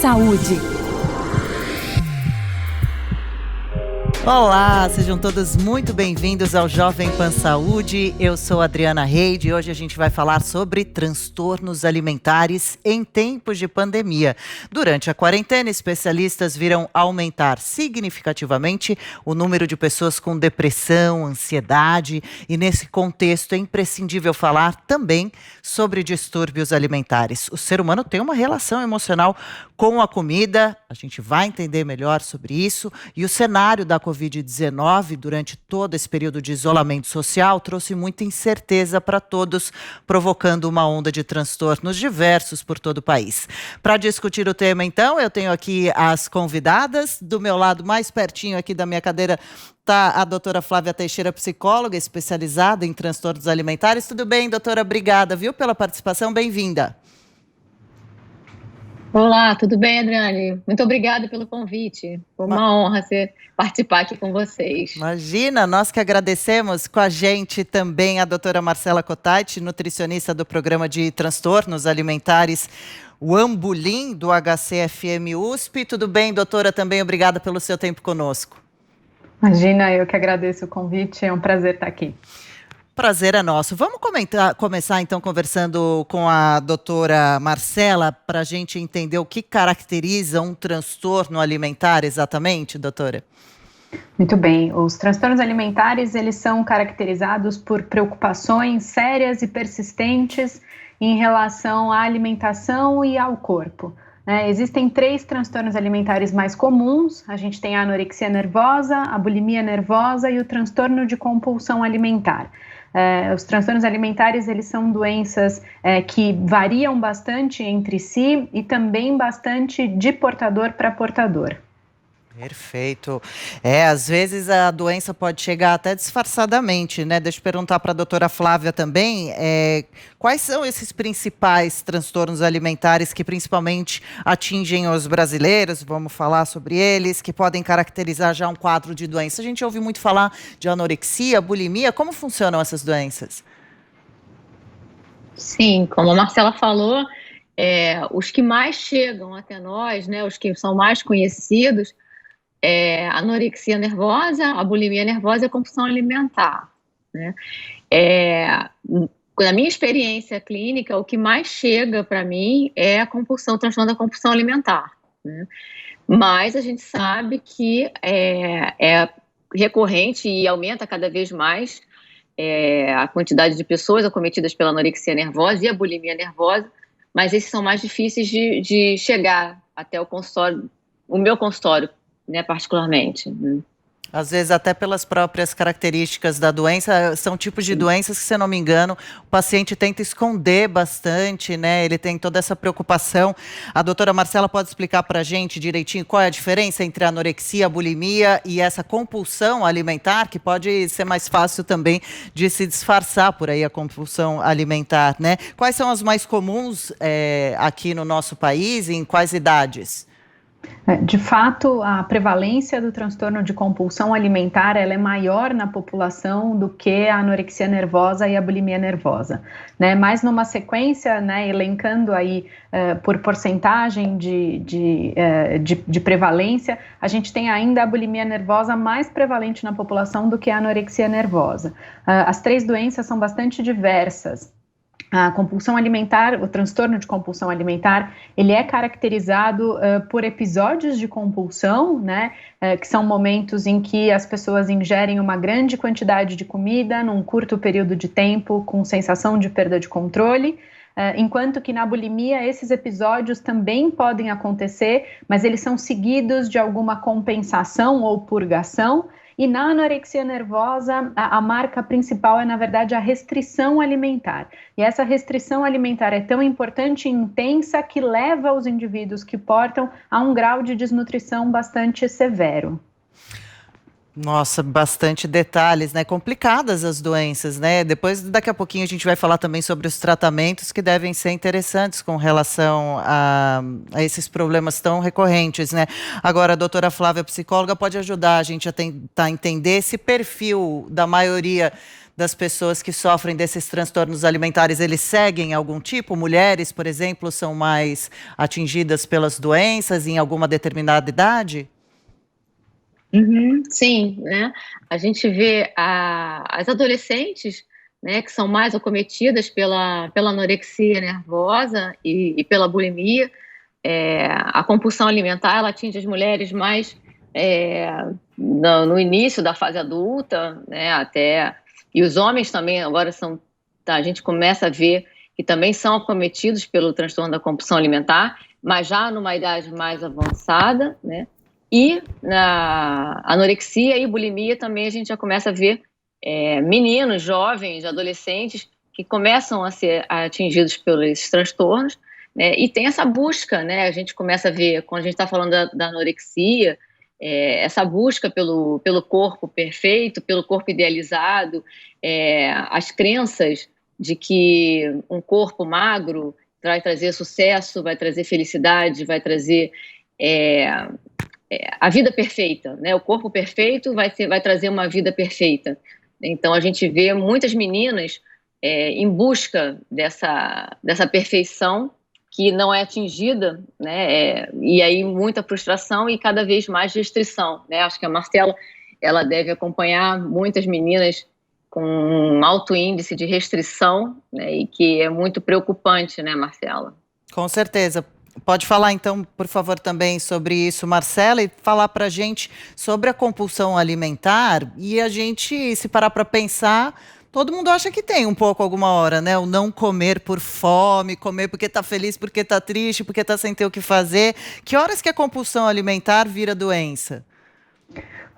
Saúde. Olá, sejam todos muito bem-vindos ao Jovem Pan Saúde. Eu sou Adriana Reide e hoje a gente vai falar sobre transtornos alimentares em tempos de pandemia. Durante a quarentena, especialistas viram aumentar significativamente o número de pessoas com depressão, ansiedade e nesse contexto é imprescindível falar também sobre distúrbios alimentares. O ser humano tem uma relação emocional com a comida, a gente vai entender melhor sobre isso e o cenário da Covid-19 durante todo esse período de isolamento social trouxe muita incerteza para todos, provocando uma onda de transtornos diversos por todo o país. Para discutir o tema, então, eu tenho aqui as convidadas. Do meu lado, mais pertinho aqui da minha cadeira, está a doutora Flávia Teixeira, psicóloga especializada em transtornos alimentares. Tudo bem, doutora? Obrigada, viu, pela participação. Bem-vinda. Olá, tudo bem, Adriane? Muito obrigada pelo convite. Foi uma honra participar aqui com vocês. Imagina, nós que agradecemos. Com a gente também a doutora Marcela Cotati, nutricionista do programa de transtornos alimentares, o Ambulim, do HCFM USP. Tudo bem, doutora? Também obrigada pelo seu tempo conosco. Imagina, eu que agradeço o convite, é um prazer estar aqui. Prazer é nosso. Vamos começar então conversando com a doutora Marcela para a gente entender o que caracteriza um transtorno alimentar exatamente, doutora? Muito bem. Os transtornos alimentares, eles são caracterizados por preocupações sérias e persistentes em relação à alimentação e ao corpo. Existem 3 transtornos alimentares mais comuns. A gente tem a anorexia nervosa, a bulimia nervosa e o transtorno de compulsão alimentar. Os transtornos alimentares, eles são doenças que variam bastante entre si e também bastante de portador para portador. Perfeito. Às vezes a doença pode chegar até disfarçadamente, né? Deixa eu perguntar para a doutora Flávia também, quais são esses principais transtornos alimentares que principalmente atingem os brasileiros, vamos falar sobre eles, que podem caracterizar já um quadro de doença. A gente ouve muito falar de anorexia, bulimia, como funcionam essas doenças? Sim, como a Marcela falou, os que mais chegam até nós, né, os que são mais conhecidos, a anorexia nervosa, a bulimia nervosa e a compulsão alimentar, né? Na minha experiência clínica, o que mais chega para mim é a transtorno da compulsão alimentar, né? Mas a gente sabe que é recorrente e aumenta cada vez mais a quantidade de pessoas acometidas pela anorexia nervosa e a bulimia nervosa, mas esses são mais difíceis de chegar até o consultório, o meu consultório, né, particularmente. Às vezes até pelas próprias características da doença, são tipos de doenças que, se eu não me engano, o paciente tenta esconder bastante, né? Ele tem toda essa preocupação. A doutora Marcela pode explicar para a gente direitinho qual é a diferença entre a anorexia, a bulimia e essa compulsão alimentar, que pode ser mais fácil também de se disfarçar por aí, a compulsão alimentar, né? Quais são as mais comuns aqui no nosso país e em quais idades? De fato, a prevalência do transtorno de compulsão alimentar ela é maior na população do que a anorexia nervosa e a bulimia nervosa, né? Mas numa sequência, né, elencando aí por porcentagem de prevalência, a gente tem ainda a bulimia nervosa mais prevalente na população do que a anorexia nervosa. As 3 doenças são bastante diversas. A compulsão alimentar, o transtorno de compulsão alimentar, ele é caracterizado por episódios de compulsão, né, que são momentos em que as pessoas ingerem uma grande quantidade de comida num curto período de tempo, com sensação de perda de controle, enquanto que na bulimia esses episódios também podem acontecer, mas eles são seguidos de alguma compensação ou purgação. E na anorexia nervosa, a marca principal é, na verdade, a restrição alimentar. E essa restrição alimentar é tão importante e intensa que leva os indivíduos que portam a um grau de desnutrição bastante severo. Nossa, bastante detalhes, né? Complicadas as doenças, né? Daqui a pouquinho a gente vai falar também sobre os tratamentos que devem ser interessantes com relação a esses problemas tão recorrentes, né? Agora, a doutora Flávia, psicóloga, pode ajudar a gente a tentar entender esse perfil da maioria das pessoas que sofrem desses transtornos alimentares, eles seguem algum tipo? Mulheres, por exemplo, são mais atingidas pelas doenças em alguma determinada idade? Sim, né? A gente vê as adolescentes, né, que são mais acometidas pela anorexia nervosa e pela bulimia. A compulsão alimentar, ela atinge as mulheres mais no início da fase adulta, né, e os homens também agora a gente começa a ver que também são acometidos pelo transtorno da compulsão alimentar, mas já numa idade mais avançada, né? E na anorexia e bulimia também a gente já começa a ver meninos, jovens, adolescentes que começam a ser atingidos pelos transtornos, né? E tem essa busca, né? A gente começa a ver, quando a gente está falando da anorexia, essa busca pelo corpo perfeito, pelo corpo idealizado, as crenças de que um corpo magro vai trazer sucesso, vai trazer felicidade, vai trazer a vida perfeita, né? O corpo perfeito vai trazer uma vida perfeita. Então a gente vê muitas meninas em busca dessa perfeição que não é atingida, né? E aí muita frustração e cada vez mais restrição, né? Acho que a Marcela, ela deve acompanhar muitas meninas com um alto índice de restrição, né? E que é muito preocupante, né, Marcela? Com certeza. Pode falar, então, por favor, também sobre isso, Marcela, e falar para a gente sobre a compulsão alimentar. E a gente, se parar para pensar, todo mundo acha que tem um pouco alguma hora, né? O não comer por fome, comer porque está feliz, porque está triste, porque está sem ter o que fazer. Que horas que a compulsão alimentar vira doença?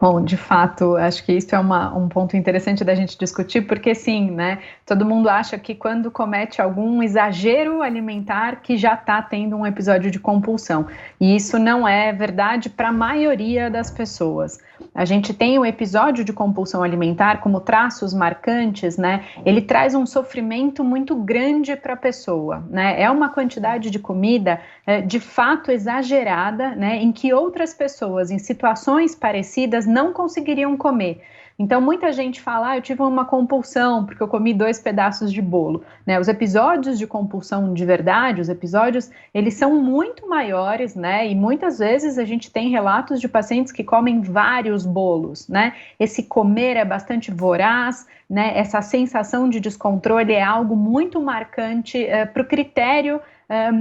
Bom, de fato, acho que isso é um ponto interessante da gente discutir, porque sim, né? Todo mundo acha que quando comete algum exagero alimentar que já está tendo um episódio de compulsão. E isso não é verdade para a maioria das pessoas. A gente tem o episódio de compulsão alimentar como traços marcantes, né? Ele traz um sofrimento muito grande para a pessoa, né? É uma quantidade de comida de fato exagerada, né? Em que outras pessoas em situações parecidas não conseguiriam comer. Então, muita gente fala, eu tive uma compulsão porque eu comi 2 pedaços de bolo, né? Os episódios de compulsão de verdade, os episódios, eles são muito maiores, né? E muitas vezes a gente tem relatos de pacientes que comem vários bolos, né? Esse comer é bastante voraz, né? Essa sensação de descontrole é algo muito marcante para o critério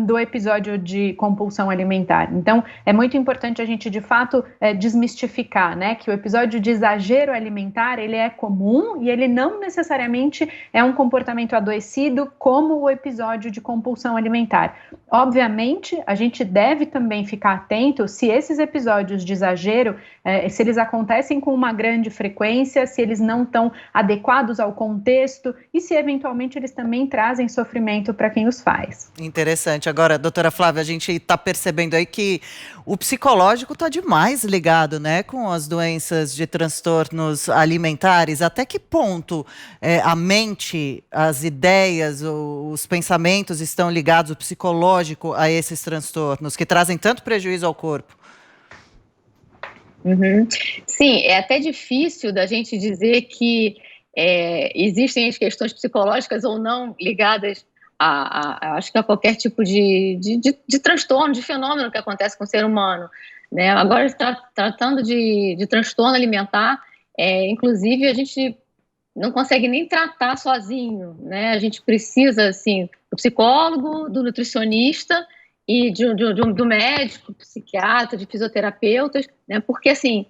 do episódio de compulsão alimentar. Então, é muito importante a gente, de fato, desmistificar, né, que o episódio de exagero alimentar, ele é comum e ele não necessariamente é um comportamento adoecido como o episódio de compulsão alimentar. Obviamente, a gente deve também ficar atento se esses episódios de exagero, se eles acontecem com uma grande frequência, se eles não estão adequados ao contexto e se, eventualmente, eles também trazem sofrimento para quem os faz. Interessante. Agora, doutora Flávia, a gente está percebendo aí que o psicológico está demais ligado, né, com as doenças de transtornos alimentares. Até que ponto a mente, as ideias, os pensamentos estão ligados, o psicológico, a esses transtornos que trazem tanto prejuízo ao corpo? Sim, é até difícil da gente dizer que existem as questões psicológicas ou não ligadas acho que a qualquer tipo de transtorno, de fenômeno que acontece com o ser humano, né? Agora, tratando de transtorno alimentar, inclusive, a gente não consegue nem tratar sozinho, né? A gente precisa, assim, do psicólogo, do nutricionista e do médico, psiquiatra, de fisioterapeutas, né? Porque, assim,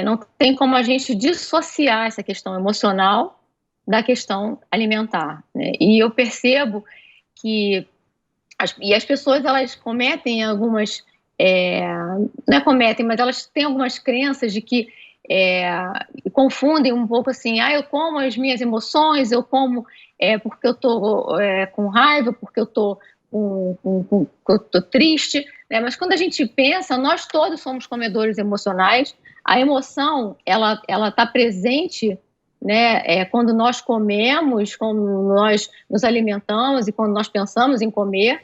não tem como a gente dissociar essa questão emocional da questão alimentar, né? E eu percebo que as pessoas, elas cometem algumas, não cometem, mas elas têm algumas crenças de que confundem um pouco assim, eu como as minhas emoções, eu como porque eu estou com raiva, porque eu estou triste, né? Mas quando a gente pensa, nós todos somos comedores emocionais, a emoção, ela está presente, né, quando nós comemos, quando nós nos alimentamos e quando nós pensamos em comer.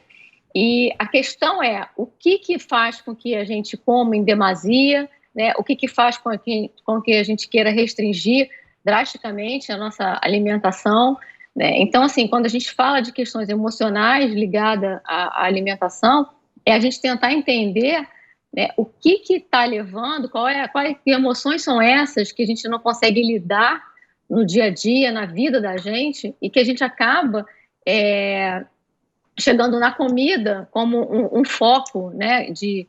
E a questão é o que faz com que a gente coma em demasia, né, o que faz com que a gente queira restringir drasticamente a nossa alimentação, né? Então, assim, quando a gente fala de questões emocionais ligadas à alimentação, é a gente tentar entender, né, o que está levando, quais emoções são essas que a gente não consegue lidar no dia a dia, na vida da gente, e que a gente acaba chegando na comida como um foco, né, de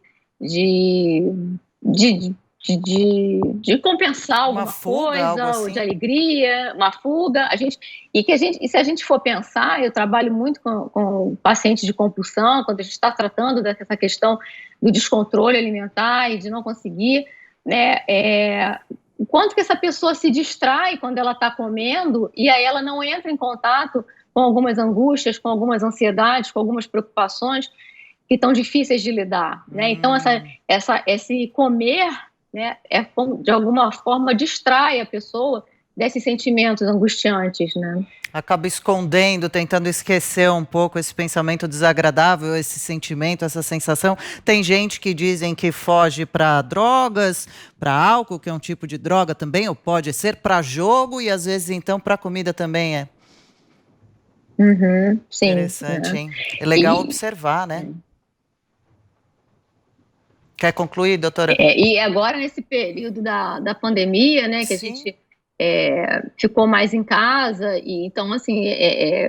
compensar alguma coisa, ou de alegria, uma fuga. E se a gente for pensar, eu trabalho muito com pacientes de compulsão, quando a gente está tratando dessa questão do descontrole alimentar e de não conseguir, né, o quanto que essa pessoa se distrai quando ela está comendo, e aí ela não entra em contato com algumas angústias, com algumas ansiedades, com algumas preocupações que estão difíceis de lidar, né? Então, esse comer, né, de alguma forma distrai a pessoa desses sentimentos angustiantes, né? Acaba escondendo, tentando esquecer um pouco esse pensamento desagradável, esse sentimento, essa sensação. Tem gente que dizem que foge para drogas, para álcool, que é um tipo de droga também, ou pode ser para jogo, e às vezes então para comida também é. Sim. Interessante, hein? É legal observar, né? Quer concluir, doutora? E agora, nesse período da pandemia, né, que a gente ficou mais em casa, e então, assim,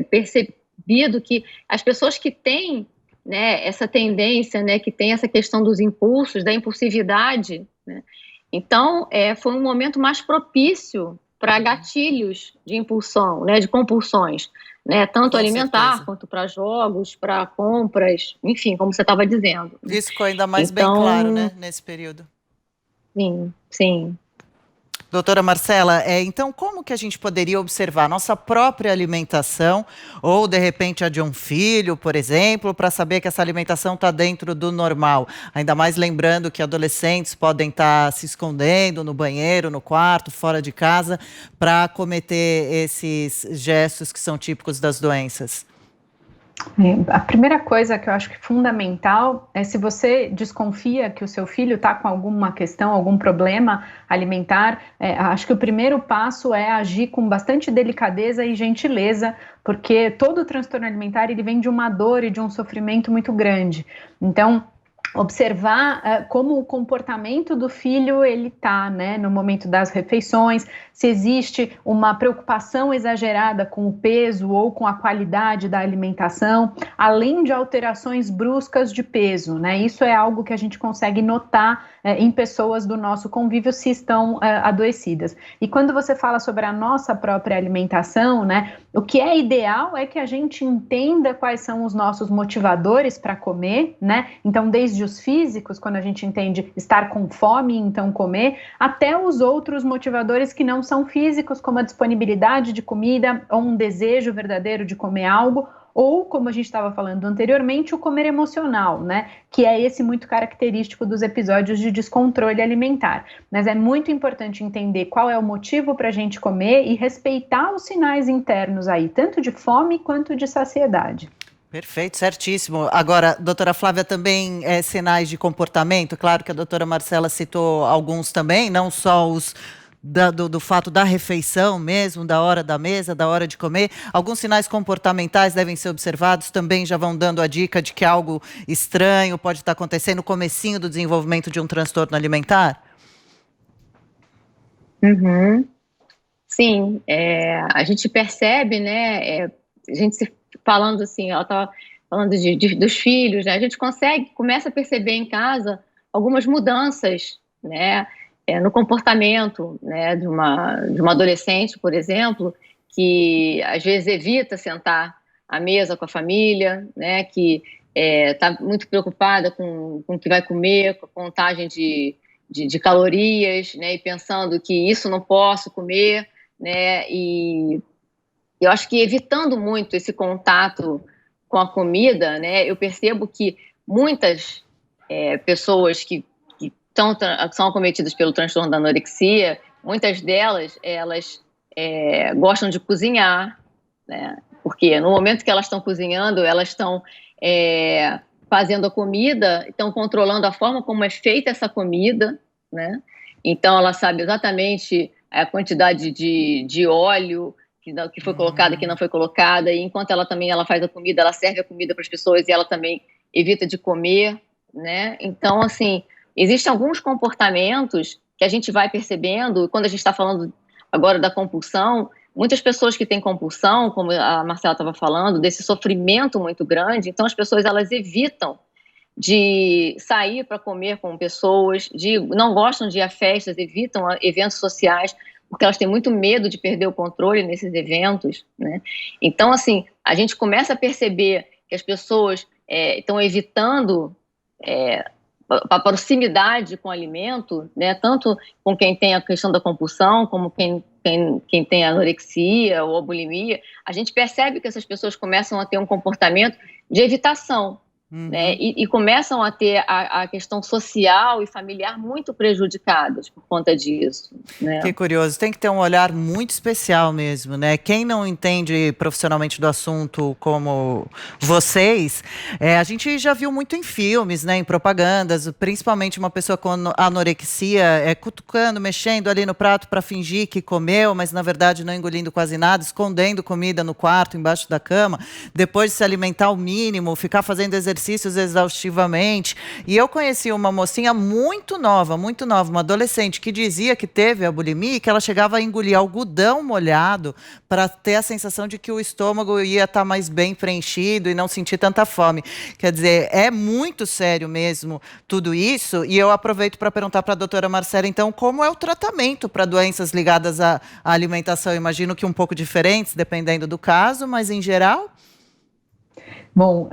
percebido que as pessoas que têm, né, essa tendência, né, que tem essa questão dos impulsos, da impulsividade, né, então, foi um momento mais propício para gatilhos de impulsão, né, de compulsões, né, tanto alimentar quanto para jogos, para compras, enfim, como você estava dizendo. Isso ficou ainda mais bem claro, né, nesse período. Sim. Doutora Marcela, então como que a gente poderia observar a nossa própria alimentação, ou de repente a de um filho, por exemplo, para saber que essa alimentação está dentro do normal? Ainda mais lembrando que adolescentes podem estar se escondendo no banheiro, no quarto, fora de casa, para cometer esses gestos que são típicos das doenças. A primeira coisa que eu acho que é fundamental é, se você desconfia que o seu filho está com alguma questão, algum problema alimentar, acho que o primeiro passo é agir com bastante delicadeza e gentileza, porque todo transtorno alimentar ele vem de uma dor e de um sofrimento muito grande. Então, observar como o comportamento do filho ele está, né, no momento das refeições, se existe uma preocupação exagerada com o peso ou com a qualidade da alimentação, além de alterações bruscas de peso, né? Isso é algo que a gente consegue notar em pessoas do nosso convívio se estão adoecidas. E quando você fala sobre a nossa própria alimentação, né, o que é ideal é que a gente entenda quais são os nossos motivadores para comer, né? Então, desde os físicos, quando a gente entende estar com fome, então comer, até os outros motivadores que não são físicos, como a disponibilidade de comida ou um desejo verdadeiro de comer algo, ou, como a gente estava falando anteriormente, o comer emocional, né? Que é esse muito característico dos episódios de descontrole alimentar. Mas é muito importante entender qual é o motivo para a gente comer e respeitar os sinais internos aí, tanto de fome quanto de saciedade. Perfeito, certíssimo. Agora, doutora Flávia, também sinais de comportamento? Claro que a doutora Marcela citou alguns também, não só os do fato da refeição mesmo, da hora da mesa, da hora de comer. Alguns sinais comportamentais devem ser observados, também já vão dando a dica de que algo estranho pode estar acontecendo no comecinho do desenvolvimento de um transtorno alimentar? Sim, a gente percebe, né, a gente falando assim, ela estava falando dos filhos, né, a gente começa a perceber em casa algumas mudanças, né, no comportamento, né, de uma adolescente, por exemplo, que às vezes evita sentar à mesa com a família, né, que está muito preocupada com o que vai comer, com a contagem de calorias, né, e pensando que isso não posso comer, né, e eu acho que evitando muito esse contato com a comida, né, eu percebo que muitas pessoas que são acometidas pelo transtorno da anorexia, muitas delas, elas gostam de cozinhar, né, porque no momento que elas estão cozinhando, elas estão fazendo a comida, estão controlando a forma como é feita essa comida, né, então ela sabe exatamente a quantidade de óleo que foi colocada, que não foi colocada, e enquanto ela faz a comida, ela serve a comida para as pessoas e ela também evita de comer, né? Então, assim, existem alguns comportamentos que a gente vai percebendo, quando a gente está falando agora da compulsão, muitas pessoas que têm compulsão, como a Marcela estava falando, desse sofrimento muito grande, então as pessoas, elas evitam de sair para comer com pessoas, não gostam de ir a festas, evitam eventos sociais, porque elas têm muito medo de perder o controle nesses eventos, né? Então, assim, a gente começa a perceber que as pessoas estão evitando a proximidade com o alimento, né? Tanto com quem tem a questão da compulsão, como quem tem anorexia ou a bulimia. A gente percebe que essas pessoas começam a ter um comportamento de evitação, né? E começam a ter a questão social e familiar muito prejudicadas por conta disso, né? Que curioso, tem que ter um olhar muito especial mesmo, né? Quem não entende profissionalmente do assunto como vocês, a gente já viu muito em filmes, né? Em propagandas, principalmente uma pessoa com anorexia cutucando, mexendo ali no prato para fingir que comeu, mas na verdade não engolindo quase nada, escondendo comida no quarto, embaixo da cama, depois de se alimentar ao mínimo, ficar fazendo exercícios exaustivamente. E eu conheci uma mocinha muito nova, uma adolescente que dizia que teve a bulimia e que ela chegava a engolir algodão molhado para ter a sensação de que o estômago ia estar mais bem preenchido e não sentir tanta fome. Quer dizer, é muito sério mesmo tudo isso, e eu aproveito para perguntar para a doutora Marcela, então, como é o tratamento para doenças ligadas à alimentação? Eu imagino que um pouco diferentes, dependendo do caso, mas em geral... Bom,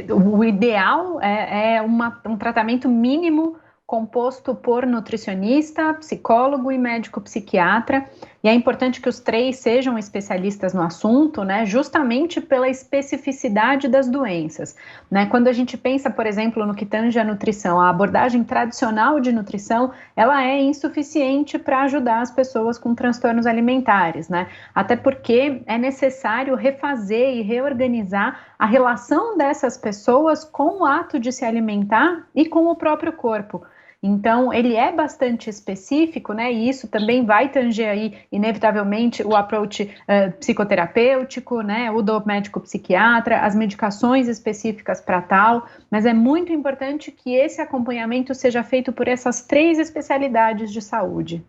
o ideal é um tratamento mínimo composto por nutricionista, psicólogo e médico psiquiatra, e é importante que os três sejam especialistas no assunto, né, justamente pela especificidade das doenças, né? Quando a gente pensa, por exemplo, no que tange a nutrição, a abordagem tradicional de nutrição, ela é insuficiente para ajudar as pessoas com transtornos alimentares, né? Até porque é necessário refazer e reorganizar a relação dessas pessoas com o ato de se alimentar e com o próprio corpo. Então, ele é bastante específico, né? E isso também vai tanger aí, inevitavelmente, o approach psicoterapêutico, né? O do médico psiquiatra, as medicações específicas para tal, mas é muito importante que esse acompanhamento seja feito por essas três especialidades de saúde.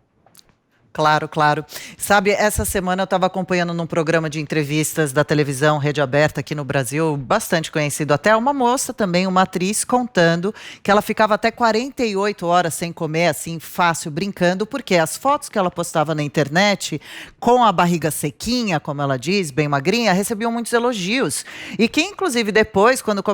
Claro, claro. Sabe, essa semana eu estava acompanhando num programa de entrevistas da televisão Rede Aberta aqui no Brasil, bastante conhecido até, uma moça também, uma atriz, contando que ela ficava até 48 horas sem comer, assim, fácil, brincando, porque as fotos que ela postava na internet, com a barriga sequinha, como ela diz, bem magrinha, recebiam muitos elogios. E que, inclusive, depois, quando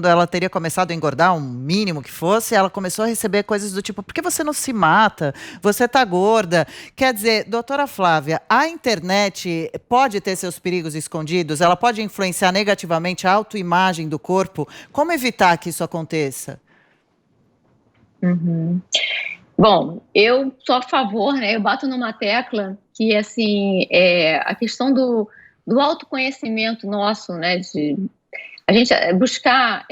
ela teria começado a engordar, um mínimo que fosse, ela começou a receber coisas do tipo, por que você não se mata? Você tá gorda? Quer dizer, doutora Flávia, a internet pode ter seus perigos escondidos? Ela pode influenciar negativamente a autoimagem do corpo? Como evitar que isso aconteça? Bom, eu sou a favor, né? Eu bato numa tecla que, assim, a questão do autoconhecimento nosso, né? De a gente buscar,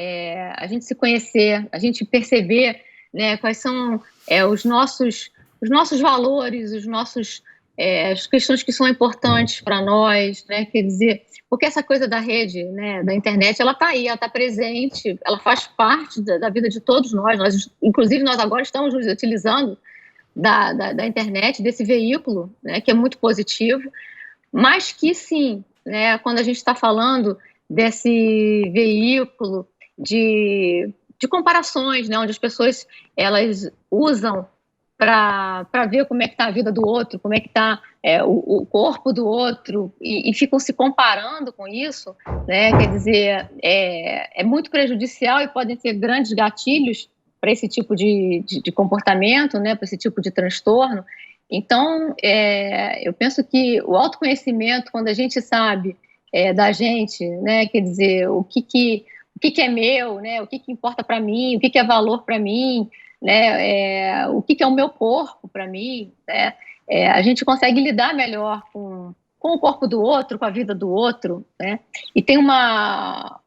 a gente se conhecer, a gente perceber, né? Quais são os nossos valores, as questões que são importantes para nós, né? Quer dizer, porque essa coisa da rede, né, da internet, ela está aí, ela está presente, ela faz parte da vida de todos nós. Inclusive, nós agora estamos nos utilizando da internet, desse veículo, né, que é muito positivo, mas que sim, né, quando a gente está falando desse veículo de comparações, né, onde as pessoas elas usam para ver como é que está a vida do outro, como é que está o corpo do outro, e ficam se comparando com isso, né? Quer dizer, é muito prejudicial e podem ter grandes gatilhos para esse tipo de comportamento, né? Para esse tipo de transtorno. Então, eu penso que o autoconhecimento, quando a gente sabe da gente, né? Quer dizer, o que é meu, né? O que importa para mim, o que é valor para mim, né? O que é o meu corpo para mim, né? A gente consegue lidar melhor com o corpo do outro, com a vida do outro, né? E tem uma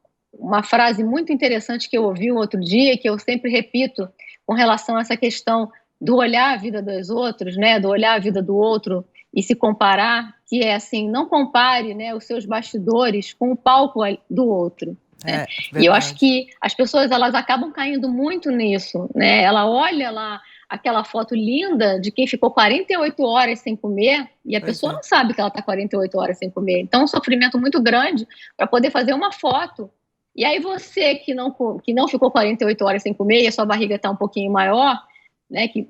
frase muito interessante que eu ouvi um outro dia, que eu sempre repito com relação a essa questão do olhar a vida dos outros, né, do olhar a vida do outro e se comparar, que é assim, não compare, né, os seus bastidores com o palco do outro. Né? E eu acho que as pessoas, elas acabam caindo muito nisso, né? Ela olha lá aquela foto linda de quem ficou 48 horas sem comer e a pessoa não sabe que ela está 48 horas sem comer. Então, é um sofrimento muito grande para poder fazer uma foto. E aí você que não ficou 48 horas sem comer e a sua barriga está um pouquinho maior, né, que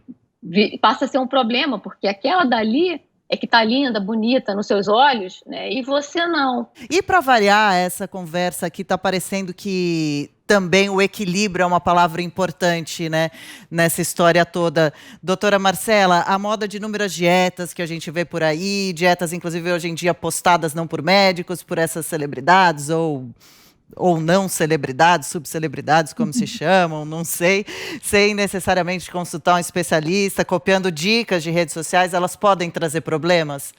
passa a ser um problema, porque aquela dali é que tá linda, bonita nos seus olhos, né? E você não. E para variar essa conversa aqui, tá parecendo que também o equilíbrio é uma palavra importante, né, nessa história toda. Doutora Marcela, a moda de inúmeras dietas que a gente vê por aí, dietas inclusive hoje em dia postadas não por médicos, por essas celebridades ou não celebridades, subcelebridades, como se chamam, não sei, sem necessariamente consultar um especialista, copiando dicas de redes sociais, elas podem trazer problemas?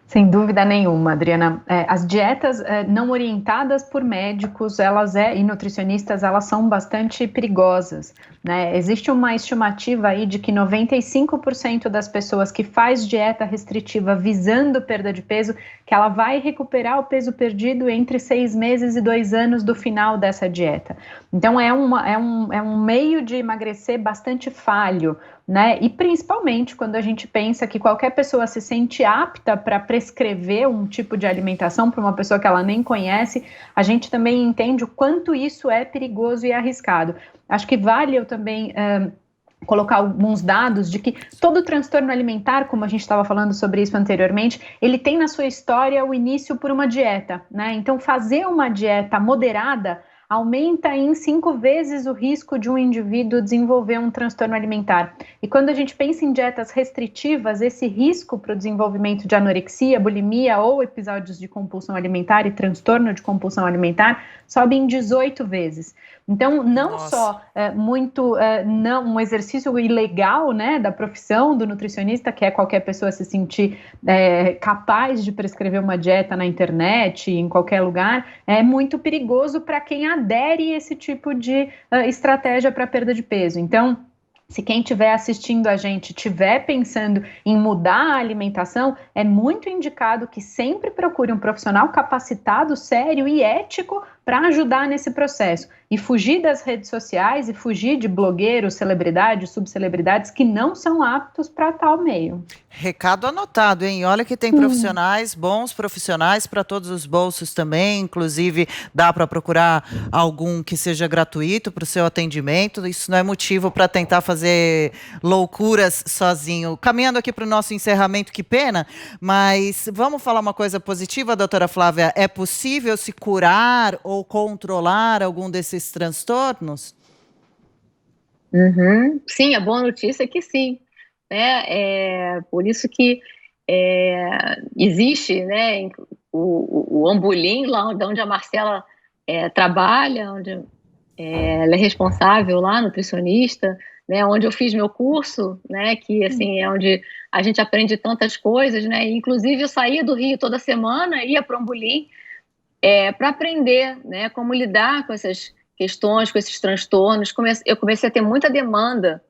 Sem dúvida nenhuma, Adriana. As dietas não orientadas por médicos, e nutricionistas, elas são bastante perigosas, né? Existe uma estimativa aí de que 95% das pessoas que faz dieta restritiva visando perda de peso, que ela vai recuperar o peso perdido entre 6 meses e 2 anos do final dessa dieta. Então é um meio de emagrecer bastante falho, né? E principalmente quando a gente pensa que qualquer pessoa se sente apta para prescrever um tipo de alimentação para uma pessoa que ela nem conhece, a gente também entende o quanto isso é perigoso e arriscado. Acho que vale eu também colocar alguns dados de que todo transtorno alimentar, como a gente estava falando sobre isso anteriormente, ele tem na sua história o início por uma dieta, né? Então fazer uma dieta moderada aumenta em 5 vezes o risco de um indivíduo desenvolver um transtorno alimentar. E quando a gente pensa em dietas restritivas, esse risco para o desenvolvimento de anorexia, bulimia ou episódios de compulsão alimentar e transtorno de compulsão alimentar sobe em 18 vezes. Então, não só um exercício ilegal, né, da profissão do nutricionista, que é qualquer pessoa se sentir capaz de prescrever uma dieta na internet, em qualquer lugar, é muito perigoso para quem adere a esse tipo de estratégia para perda de peso. Então, se quem estiver assistindo a gente estiver pensando em mudar a alimentação, é muito indicado que sempre procure um profissional capacitado, sério e ético para ajudar nesse processo. E fugir das redes sociais e fugir de blogueiros, celebridades, subcelebridades que não são aptos para tal meio. Recado anotado, hein? Olha que tem profissionais, bons profissionais para todos os bolsos também, inclusive dá para procurar algum que seja gratuito para o seu atendimento, isso não é motivo para tentar fazer loucuras sozinho. Caminhando aqui para o nosso encerramento, que pena, mas vamos falar uma coisa positiva, doutora Flávia, é possível se curar ou controlar algum desses transtornos? Sim, a boa notícia é que sim. Por isso que existe, né, o Ambulim, lá onde a Marcela trabalha, onde ela é responsável lá, nutricionista, né, onde eu fiz meu curso, né, que assim é onde a gente aprende tantas coisas, né, inclusive eu saía do Rio toda semana, ia para o Ambulim para aprender, né, como lidar com essas questões, com esses transtornos. Eu comecei a ter muita demanda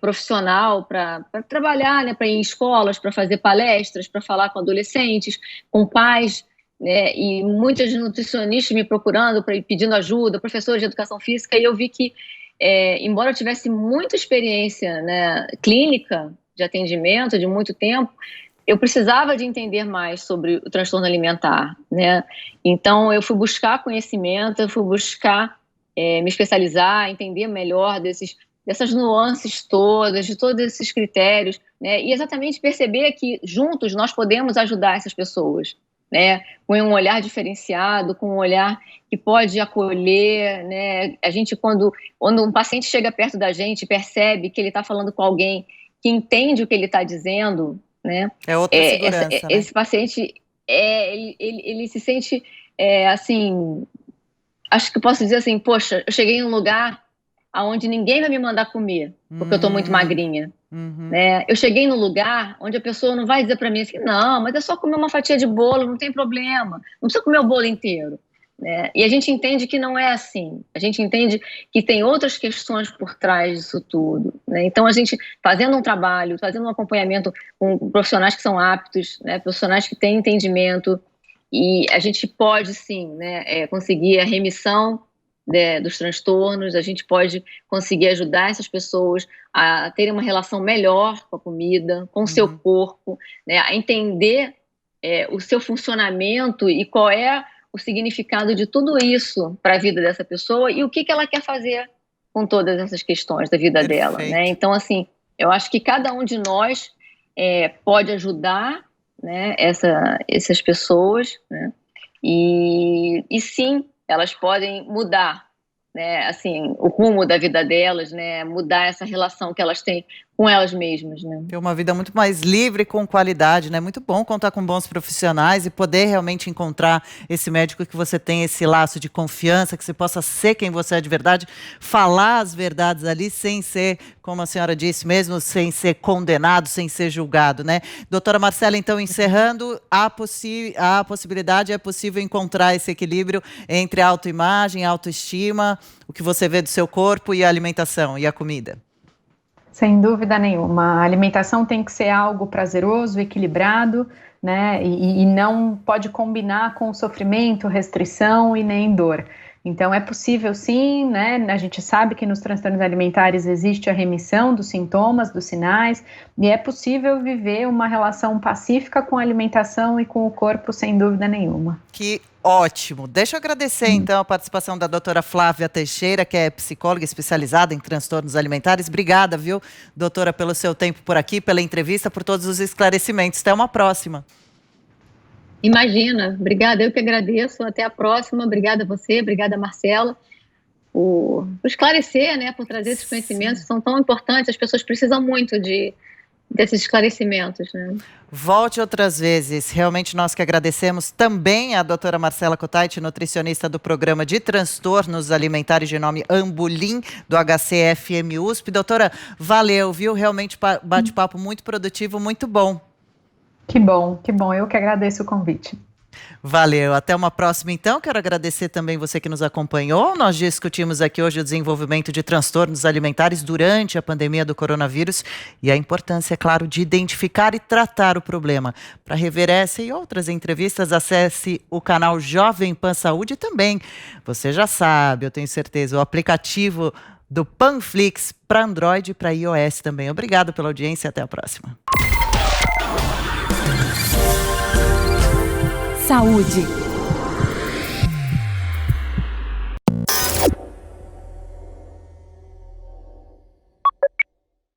profissional para trabalhar, né, para ir em escolas, para fazer palestras, para falar com adolescentes, com pais, né, e muitas nutricionistas me procurando, pedindo ajuda, professores de educação física, e eu vi que, embora eu tivesse muita experiência, né, clínica de atendimento de muito tempo, eu precisava de entender mais sobre o transtorno alimentar, né? Então eu fui buscar conhecimento, eu fui buscar me especializar, entender melhor dessas nuances todas, de todos esses critérios, né? E exatamente perceber que juntos nós podemos ajudar essas pessoas, né? Com um olhar diferenciado, com um olhar que pode acolher, né? A gente, quando um paciente chega perto da gente, percebe que ele está falando com alguém que entende o que ele está dizendo, né? É outra segurança, né? Esse paciente, ele se sente, assim, acho que eu posso dizer assim, poxa, eu cheguei em um lugar onde ninguém vai me mandar comer, porque eu estou muito magrinha. Né? Eu cheguei num lugar onde a pessoa não vai dizer para mim assim, não, mas é só comer uma fatia de bolo, não tem problema, não precisa comer o bolo inteiro. né? E a gente entende que não é assim. A gente entende que tem outras questões por trás disso tudo, né? Então, a gente fazendo um trabalho, fazendo um acompanhamento com profissionais que são aptos, né? Profissionais que têm entendimento, e a gente pode, sim, né, conseguir a remissão dos transtornos, a gente pode conseguir ajudar essas pessoas a terem uma relação melhor com a comida, com o seu corpo, né, a entender o seu funcionamento e qual é o significado de tudo isso para a vida dessa pessoa e o que ela quer fazer com todas essas questões da vida dela, né? Então, assim, eu acho que cada um de nós pode ajudar, né, essas pessoas, né? E sim, elas podem mudar, né, assim, o rumo da vida delas, né, mudar essa relação que elas têm com elas mesmas, né. Ter uma vida muito mais livre, com qualidade, né? Muito bom contar com bons profissionais e poder realmente encontrar esse médico que você tem esse laço de confiança, que você possa ser quem você é de verdade, falar as verdades ali sem ser, como a senhora disse mesmo, sem ser condenado, sem ser julgado, né? Doutora Marcela, então, encerrando, a possibilidade, é possível encontrar esse equilíbrio entre a autoimagem, a autoestima, o que você vê do seu corpo e a alimentação e a comida. Sem dúvida nenhuma. A alimentação tem que ser algo prazeroso, equilibrado, né? E não pode combinar com sofrimento, restrição e nem dor. Então, é possível sim, né? A gente sabe que nos transtornos alimentares existe a remissão dos sintomas, dos sinais, e é possível viver uma relação pacífica com a alimentação e com o corpo, sem dúvida nenhuma. Que ótimo. Deixa eu agradecer, então, a participação da doutora Flávia Teixeira, que é psicóloga especializada em transtornos alimentares. Obrigada, viu, doutora, pelo seu tempo por aqui, pela entrevista, por todos os esclarecimentos. Até uma próxima. Imagina, obrigada, eu que agradeço, até a próxima, obrigada a você, obrigada a Marcela, por esclarecer, né, por trazer esses conhecimentos que são tão importantes, as pessoas precisam muito desses esclarecimentos, né. Volte outras vezes, realmente nós que agradecemos também a doutora Marcela Cottait, nutricionista do programa de transtornos alimentares de nome Ambulim, do HCFM USP. Doutora, valeu, viu, realmente bate-papo muito produtivo, muito bom. Que bom, eu que agradeço o convite. Valeu, até uma próxima então. Quero agradecer também você que nos acompanhou. Nós discutimos aqui hoje o desenvolvimento de transtornos alimentares durante a pandemia do coronavírus e a importância, é claro, de identificar e tratar o problema. Para rever essa e outras entrevistas, acesse o canal Jovem Pan Saúde e também, você já sabe, eu tenho certeza, o aplicativo do Panflix para Android e para iOS também. Obrigado pela audiência e até a próxima. Saúde.